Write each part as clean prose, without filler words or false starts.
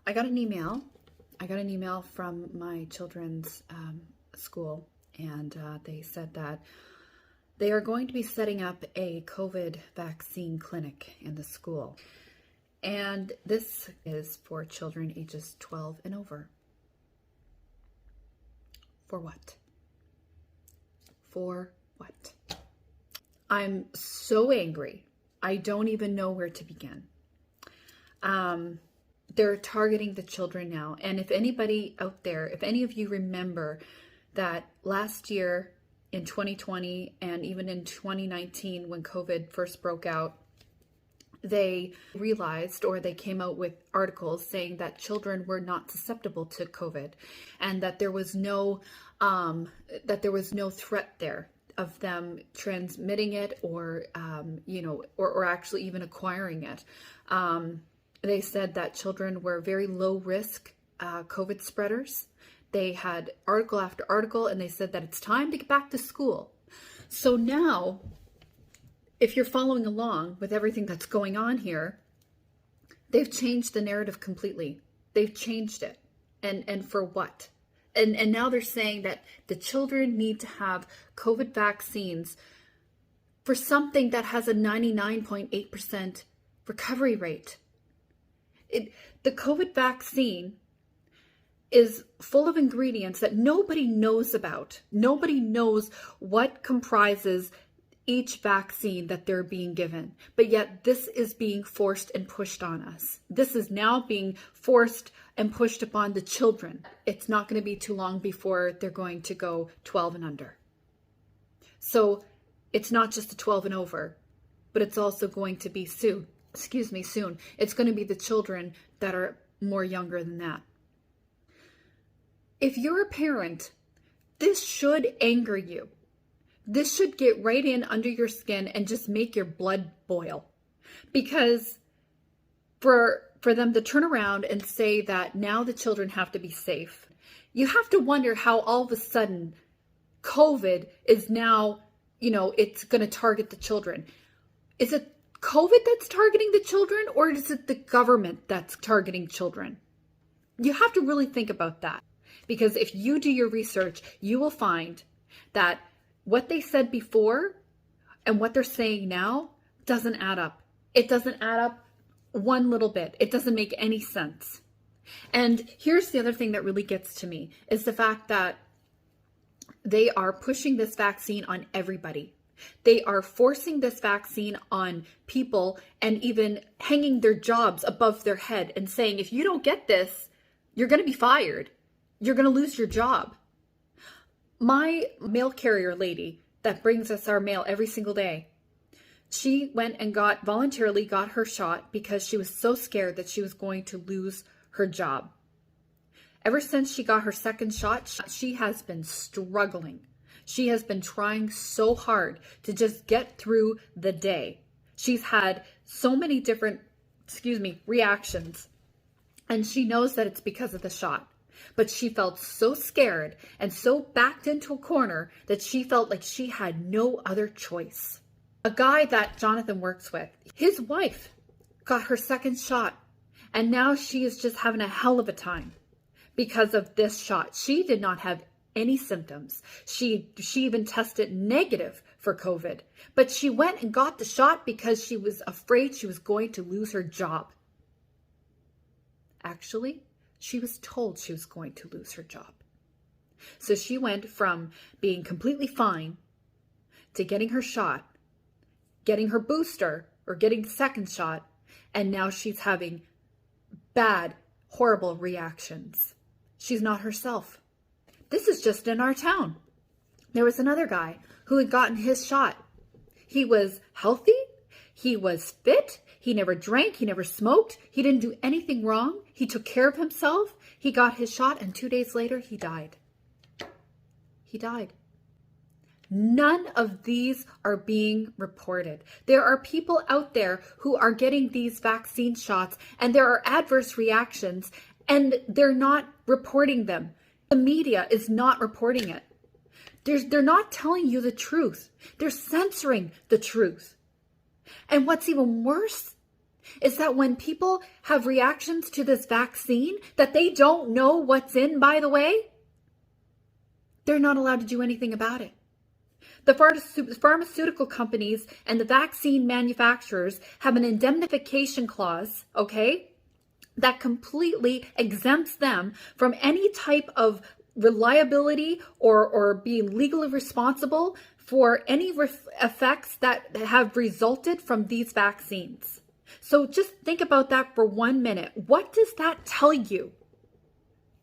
I got an email. From my children's school, and they said that they are going to be setting up a COVID vaccine clinic in the school. And this is for children ages 12 and over. For what? For what? I'm so angry. I don't even know where to begin. They're targeting the children now. And if anybody out there, if any of you remember that last year in 2020 and even in 2019 when COVID first broke out, they realized, or they came out with articles saying that children were not susceptible to COVID and that there was no threat there of them transmitting it or actually even acquiring it. They said that children were very low risk COVID spreaders. They had article after article, and they said that it's time to get back to school. So now, if you're following along with everything that's going on here, they've changed the narrative completely. They've changed it. And for what? And now they're saying that the children need to have COVID vaccines for something that has a 99.8% recovery rate. The COVID vaccine is full of ingredients that nobody knows about. Nobody knows what comprises each vaccine that they're being given. But yet this is being forced and pushed on us. This is now being forced and pushed upon the children. It's not going to be too long before they're going to go 12 and under. So it's not just the 12 and over, but it's also going to be soon. It's going to be the children that are more younger than that. If you're a parent, this should anger you. This should get right in under your skin and just make your blood boil. Because for them to turn around and say that now the children have to be safe, you have to wonder how all of a sudden COVID is now, it's going to target the children. Is it COVID that's targeting the children, or is it the government that's targeting children? You have to really think about that, because if you do your research, you will find that what they said before and what they're saying now doesn't add up. It doesn't add up one little bit. It doesn't make any sense. And here's the other thing that really gets to me is the fact that they are pushing this vaccine on everybody. They are forcing this vaccine on people and even hanging their jobs above their head and saying, if you don't get this, you're going to be fired. You're going to lose your job. My mail carrier lady that brings us our mail every single day, she went and voluntarily got her shot because she was so scared that she was going to lose her job. Ever since she got her second shot, she has been struggling. She has been trying so hard to just get through the day. She's had so many different, reactions. And she knows that it's because of the shot. But she felt so scared and so backed into a corner that she felt like she had no other choice. A guy that Jonathan works with, his wife got her second shot. And now she is just having a hell of a time because of this shot. She did not have any symptoms. She even tested negative for COVID, but she went and got the shot because she was afraid she was going to lose her job. Actually, she was told she was going to lose her job. So she went from being completely fine to getting her shot, getting her booster or getting the second shot, and now she's having bad, horrible reactions. She's not herself. This is just in our town. There was another guy who had gotten his shot. He was healthy. He was fit. He never drank. He never smoked. He didn't do anything wrong. He took care of himself. He got his shot, and 2 days later, he died. He died. None of these are being reported. There are people out there who are getting these vaccine shots, and there are adverse reactions, and they're not reporting them. The media is not reporting it. They're not telling you the truth. They're censoring the truth. And what's even worse is that when people have reactions to this vaccine that they don't know what's in, by the way, they're not allowed to do anything about it. The pharmaceutical companies and the vaccine manufacturers have an indemnification clause, okay, that completely exempts them from any type of liability or being legally responsible for any effects that have resulted from these vaccines. So just think about that for 1 minute. What does that tell you?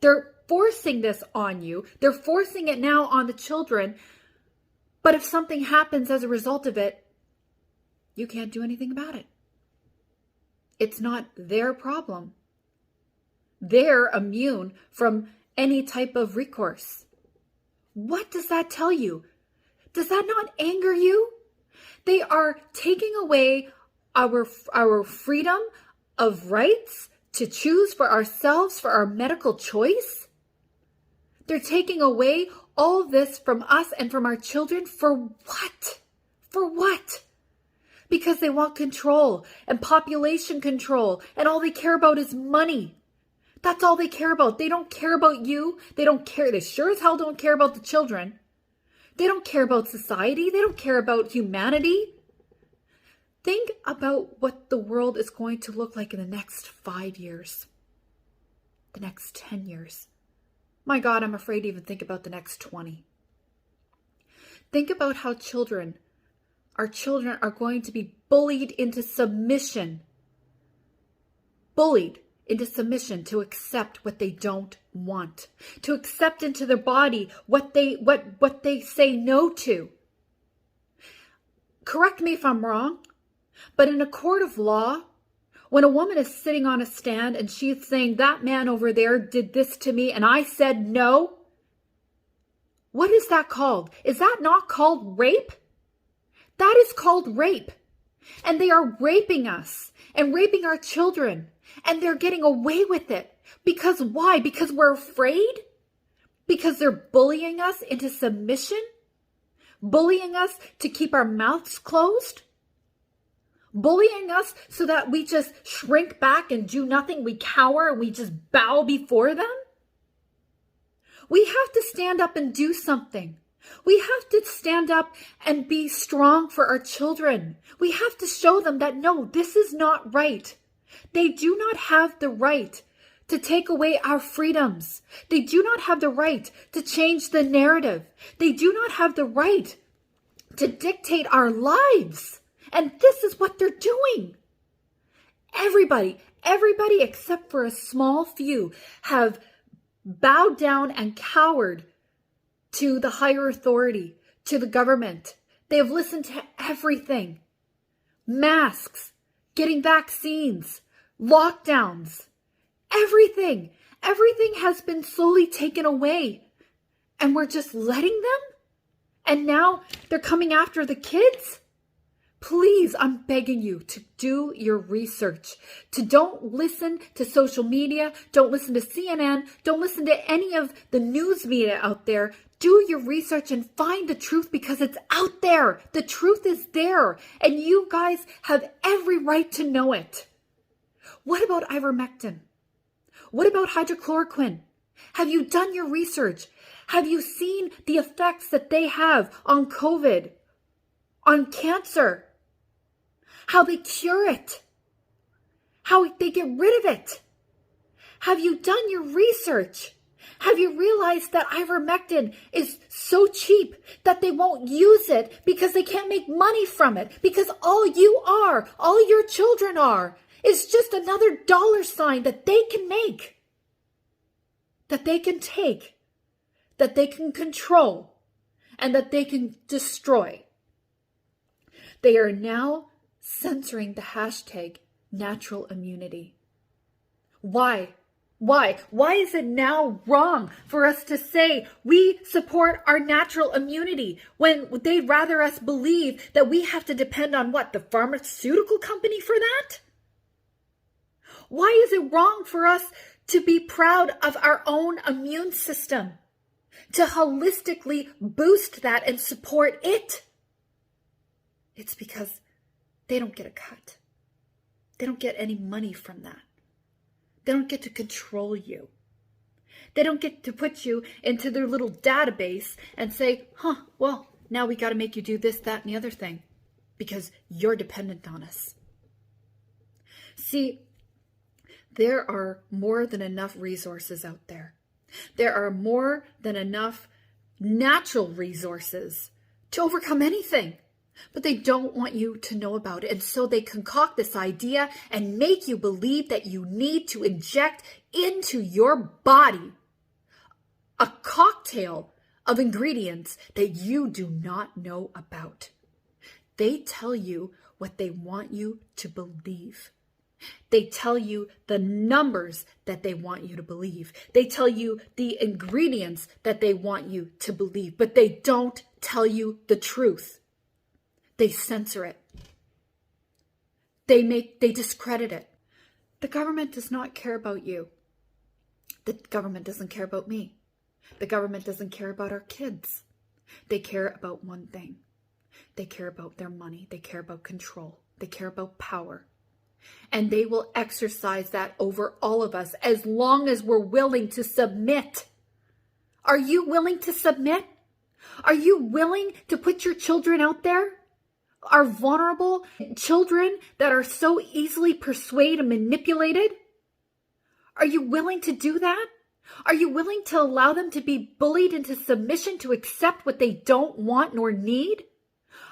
They're forcing this on you. They're forcing it now on the children. But if something happens as a result of it, you can't do anything about it. It's not their problem. They're immune from any type of recourse. What does that tell you? Does that not anger you? They are taking away our freedom of rights to choose for ourselves, for our medical choice. They're taking away all this from us and from our children for what? For what? Because they want control and population control, and all they care about is money. That's all they care about. They don't care about you. They don't care. They sure as hell don't care about the children. They don't care about society. They don't care about humanity. Think about what the world is going to look like in the next 5 years, the next 10 years. My God, I'm afraid to even think about the next 20. Think about how our children are going to be bullied into submission. Bullied into submission to accept what they don't want. To accept into their body what they say no to. Correct me if I'm wrong, but in a court of law, when a woman is sitting on a stand and she's saying, that man over there did this to me and I said no, what is that called? Is that not called rape? That is called rape. And they are raping us and raping our children. And they're getting away with it. Because why? Because we're afraid? Because they're bullying us into submission? Bullying us to keep our mouths closed? Bullying us so that we just shrink back and do nothing. We cower and we just bow before them. We have to stand up and do something. We have to stand up and be strong for our children. We have to show them that no, this is not right. They do not have the right to take away our freedoms. They do not have the right to change the narrative. They do not have the right to dictate our lives. And this is what they're doing. Everybody except for a small few have bowed down and cowered to the higher authority, to the government. They have listened to everything. Masks, getting vaccines, lockdowns, everything. Everything has been slowly taken away. And we're just letting them? And now they're coming after the kids? Please, I'm begging you to do your research. Don't listen to social media. Don't listen to CNN. Don't listen to any of the news media out there. Do your research and find the truth because it's out there. The truth is there. And you guys have every right to know it. What about ivermectin? What about hydrochloroquine? Have you done your research? Have you seen the effects that they have on COVID, on cancer? How they cure it? How they get rid of it? Have you done your research? Have you realized that ivermectin is so cheap that they won't use it because they can't make money from it? Because all you are, all your children are, is just another dollar sign that they can make, that they can take, that they can control, and that they can destroy. They are now censoring the hashtag natural immunity. Why? Why? Why is it now wrong for us to say we support our natural immunity when they'd rather us believe that we have to depend on what? The pharmaceutical company for that? Why is it wrong for us to be proud of our own immune system? To holistically boost that and support it? It's because they don't get a cut. They don't get any money from that. They don't get to control you. They don't get to put you into their little database and say, well, now we got to make you do this, that, and the other thing because you're dependent on us. See, there are more than enough resources out there. There are more than enough natural resources to overcome anything. But they don't want you to know about it. And so they concoct this idea and make you believe that you need to inject into your body a cocktail of ingredients that you do not know about. They tell you what they want you to believe. They tell you the numbers that they want you to believe. They tell you the ingredients that they want you to believe, but they don't tell you the truth. They censor it. They discredit it. The government does not care about you. The government doesn't care about me. The government doesn't care about our kids. They care about one thing. They care about their money. They care about control. They care about power. And they will exercise that over all of us as long as we're willing to submit. Are you willing to submit? Are you willing to put your children out there? Our vulnerable children that are so easily persuaded and manipulated? Are you willing to do that? Are you willing to allow them to be bullied into submission to accept what they don't want nor need?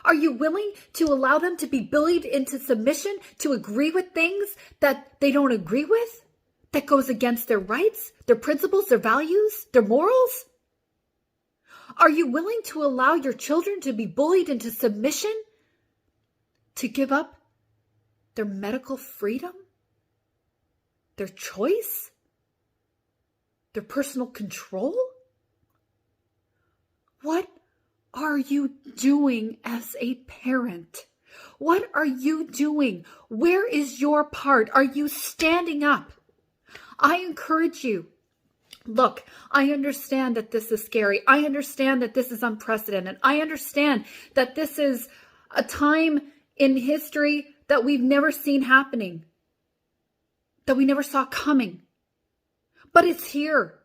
Are you willing to allow them to be bullied into submission to agree with things that they don't agree with? That goes against their rights, their principles, their values, their morals? Are you willing to allow your children to be bullied into submission? To give up their medical freedom? Their choice? Their personal control? What are you doing as a parent? What are you doing? Where is your part? Are you standing up? I encourage you. Look, I understand that this is scary. I understand that this is unprecedented. I understand that this is a time in history that we've never seen happening, that we never saw coming. But it's here,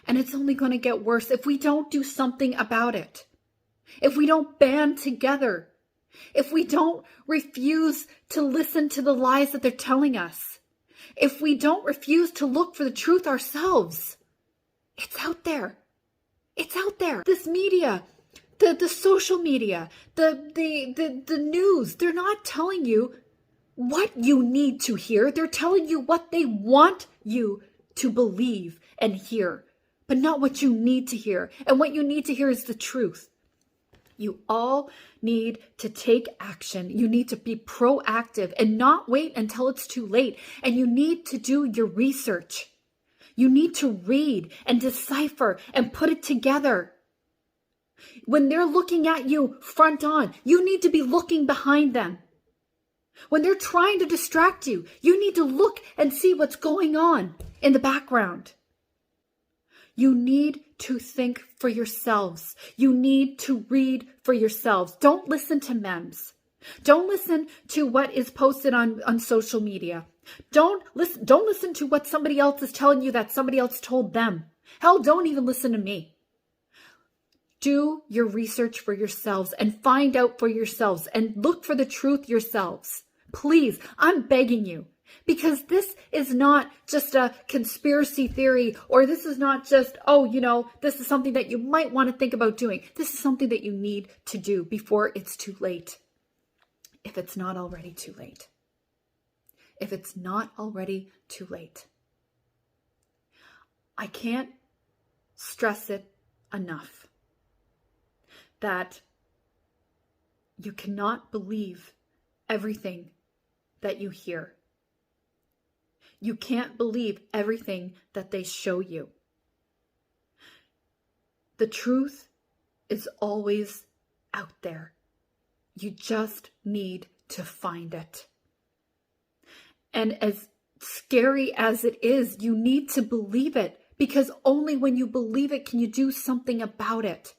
and it's only going to get worse if we don't do something about it. If we don't band together, if we don't refuse to listen to the lies that they're telling us, if we don't refuse to look for the truth ourselves, it's out there. It's out there. This media, the social media, the news, they're not telling you what you need to hear. They're telling you what they want you to believe and hear, but not what you need to hear. And what you need to hear is the truth. You all need to take action. You need to be proactive and not wait until it's too late. And you need to do your research. You need to read and decipher and put it together. When they're looking at you front on, you need to be looking behind them. When they're trying to distract you, you need to look and see what's going on in the background. You need to think for yourselves. You need to read for yourselves. Don't listen to memes. Don't listen to what is posted on social media. Don't listen to what somebody else is telling you that somebody else told them. Hell, don't even listen to me. Do your research for yourselves and find out for yourselves and look for the truth yourselves. Please, I'm begging you. Because this is not just a conspiracy theory, or this is not just, this is something that you might want to think about doing. This is something that you need to do before it's too late. If it's not already too late. If it's not already too late. I can't stress it enough that you cannot believe everything that you hear. You can't believe everything that they show you. The truth is always out there. You just need to find it. And as scary as it is, you need to believe it, because only when you believe it can you do something about it.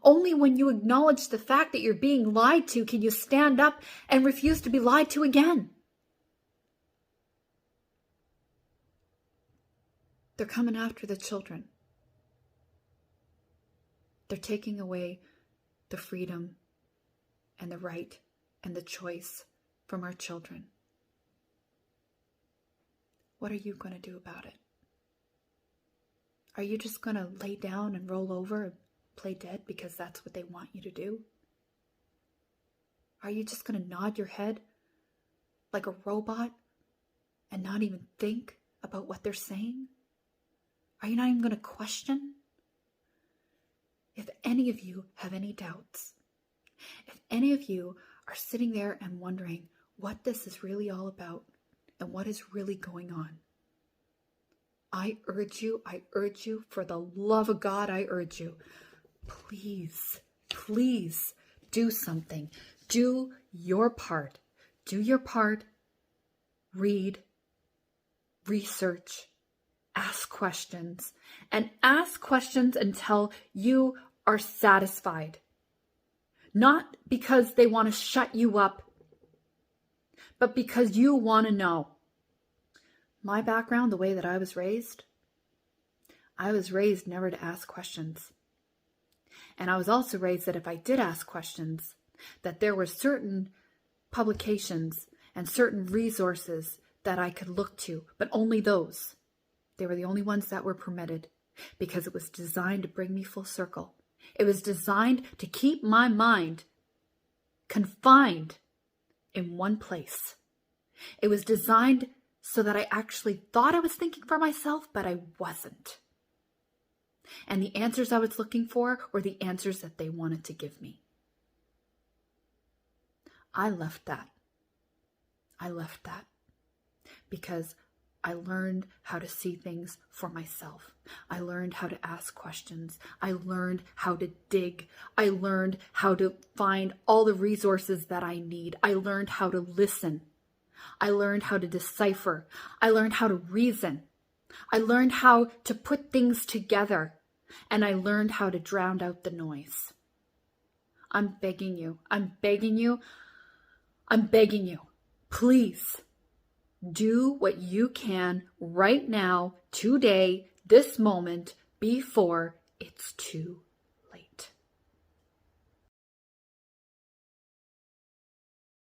Only when you acknowledge the fact that you're being lied to can you stand up and refuse to be lied to again. They're coming after the children. They're taking away the freedom and the right and the choice from our children. What are you going to do about it? Are you just going to lay down and roll over and play dead because that's what they want you to do? Are you just going to nod your head like a robot and not even think about what they're saying? Are you not even going to question? If any of you have any doubts, if any of you are sitting there and wondering what this is really all about and what is really going on, I urge you, for the love of God, I urge you, please, please do something. Do your part. Do your part. Read, research, ask questions, and ask questions until you are satisfied. Not because they want to shut you up, but because you want to know. My background, the way that I was raised never to ask questions. And I was also raised that if I did ask questions, that there were certain publications and certain resources that I could look to, but only those. They were the only ones that were permitted because it was designed to bring me full circle. It was designed to keep my mind confined in one place. It was designed so that I actually thought I was thinking for myself, but I wasn't. And the answers I was looking for were the answers that they wanted to give me. I left that because I learned how to see things for myself. I learned how to ask questions. I learned how to dig. I learned how to find all the resources that I need. I learned how to listen. I learned how to decipher. I learned how to reason. I learned how to put things together. And I learned how to drown out the noise. I'm begging you. Please do what you can right now, today, this moment, before it's too